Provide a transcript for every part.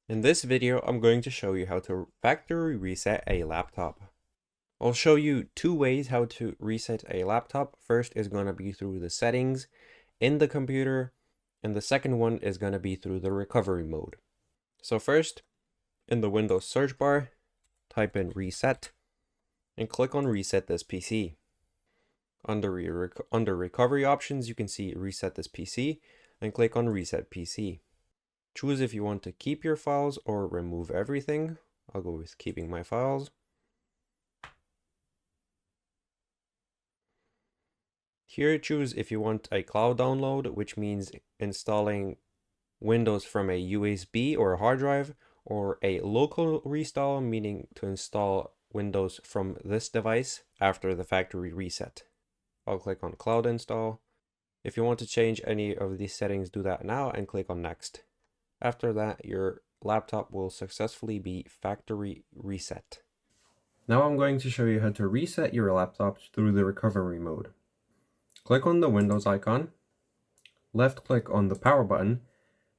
In this video, I'm going to show you how to factory reset a laptop. I'll show you two ways how to reset a laptop. First is going to be through the settings in the computer, and the second one is going to be through the recovery mode. So first, in the Windows search bar, type in reset and click on reset this PC. Under recovery options, you can see reset this PC and click on reset PC. Choose if you want to keep your files or remove everything. I'll go with keeping my files. Here, choose if you want a cloud download, which means installing Windows from a USB or a hard drive, or a local restyle, meaning to install Windows from this device after the factory reset. I'll click on cloud install. If you want to change any of these settings, do that now and click on next. After that, your laptop will successfully be factory reset. Now I'm going to show you how to reset your laptop through the recovery mode. Click on the Windows icon, left click on the power button,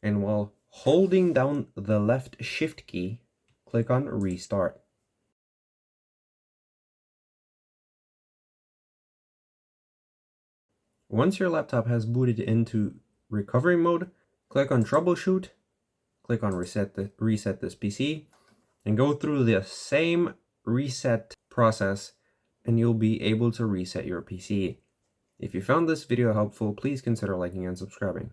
and while holding down the left shift key, click on restart. Once your laptop has booted into recovery mode, click on troubleshoot, click on reset this PC, and go through the same reset process, and you'll be able to reset your PC. If you found this video helpful, please consider liking and subscribing.